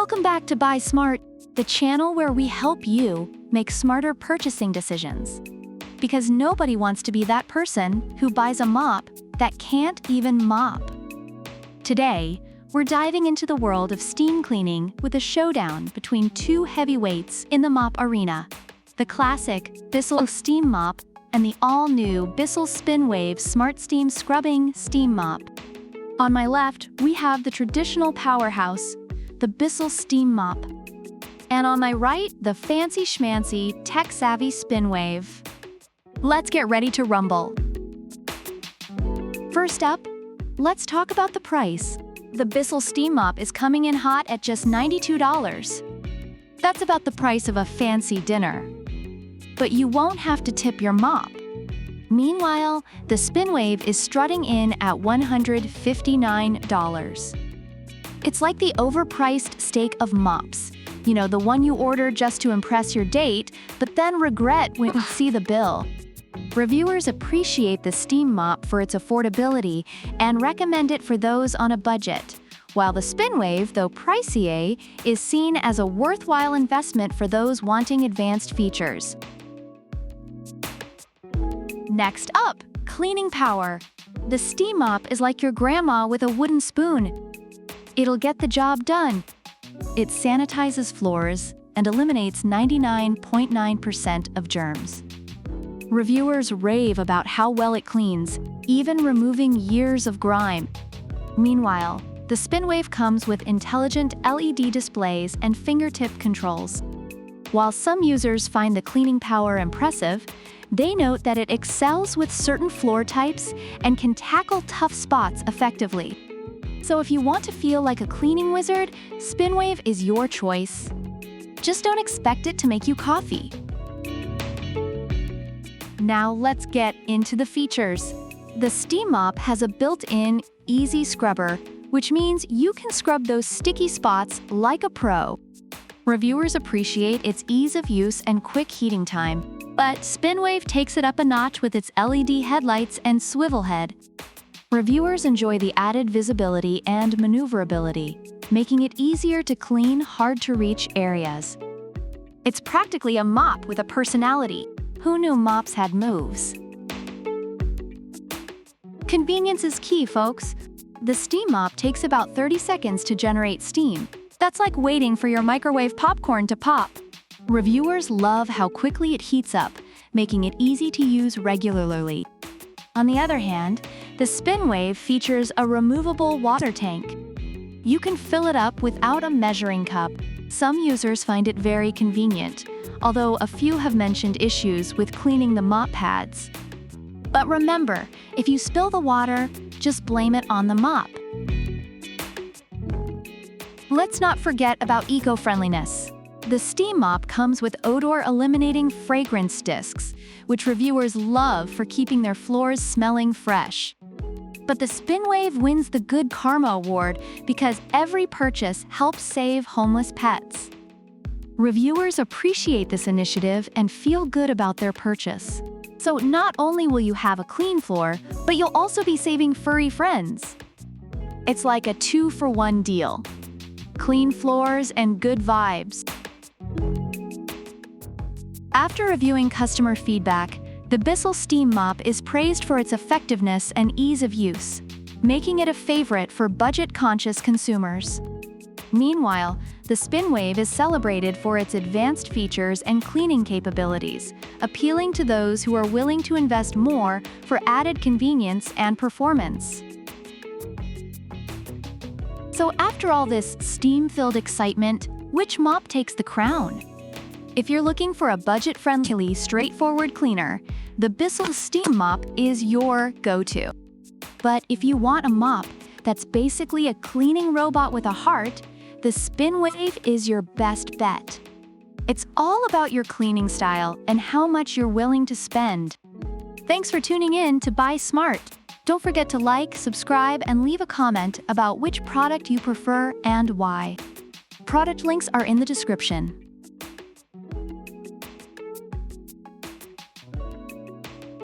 Welcome back to Buy Smart, the channel where we help you make smarter purchasing decisions. Because nobody wants to be that person who buys a mop that can't even mop. Today, we're diving into the world of steam cleaning with a showdown between two heavyweights in the mop arena: the classic Bissell Steam Mop and the all-new Bissell SpinWave SmartSteam Scrubbing Steam Mop. On my left, we have the traditional powerhouse, the Bissell Steam Mop. And on my right, the fancy schmancy, tech-savvy SpinWave. Let's get ready to rumble. First up, let's talk about the price. The Bissell Steam Mop is coming in hot at just $92. That's about the price of a fancy dinner. But you won't have to tip your mop. Meanwhile, the SpinWave is strutting in at $159. It's like the overpriced steak of mops. You know, the one you order just to impress your date, but then regret when you see the bill. Reviewers appreciate the steam mop for its affordability and recommend it for those on a budget, while the SpinWave, though pricier, is seen as a worthwhile investment for those wanting advanced features. Next up, cleaning power. The steam mop is like your grandma with a wooden spoon. It'll get the job done. It sanitizes floors and eliminates 99.9% of germs. Reviewers rave about how well it cleans, even removing years of grime. Meanwhile, the SpinWave comes with intelligent LED displays and fingertip controls. While some users find the cleaning power impressive, they note that it excels with certain floor types and can tackle tough spots effectively. So if you want to feel like a cleaning wizard, SpinWave is your choice. Just don't expect it to make you coffee. Now let's get into the features. The Steam Mop has a built-in easy scrubber, which means you can scrub those sticky spots like a pro. Reviewers appreciate its ease of use and quick heating time, but SpinWave takes it up a notch with its LED headlights and swivel head. Reviewers enjoy the added visibility and maneuverability, making it easier to clean hard-to-reach areas. It's practically a mop with a personality. Who knew mops had moves? Convenience is key, folks. The Steam Mop takes about 30 seconds to generate steam. That's like waiting for your microwave popcorn to pop. Reviewers love how quickly it heats up, making it easy to use regularly. On the other hand, the SpinWave features a removable water tank. You can fill it up without a measuring cup. Some users find it very convenient, although a few have mentioned issues with cleaning the mop pads. But remember, if you spill the water, just blame it on the mop. Let's not forget about eco-friendliness. The Steam Mop comes with odor-eliminating fragrance discs, which reviewers love for keeping their floors smelling fresh. But the SpinWave wins the Good Karma Award because every purchase helps save homeless pets. Reviewers appreciate this initiative and feel good about their purchase. So not only will you have a clean floor, but you'll also be saving furry friends. It's like a 2-for-1 deal. Clean floors and good vibes. After reviewing customer feedback, the Bissell Steam Mop is praised for its effectiveness and ease of use, making it a favorite for budget-conscious consumers. Meanwhile, the SpinWave is celebrated for its advanced features and cleaning capabilities, appealing to those who are willing to invest more for added convenience and performance. So after all this steam-filled excitement, which mop takes the crown? If you're looking for a budget-friendly, straightforward cleaner, the Bissell Steam Mop is your go-to. But if you want a mop that's basically a cleaning robot with a heart, the SpinWave is your best bet. It's all about your cleaning style and how much you're willing to spend. Thanks for tuning in to Buy Smart. Don't forget to like, subscribe, and leave a comment about which product you prefer and why. Product links are in the description.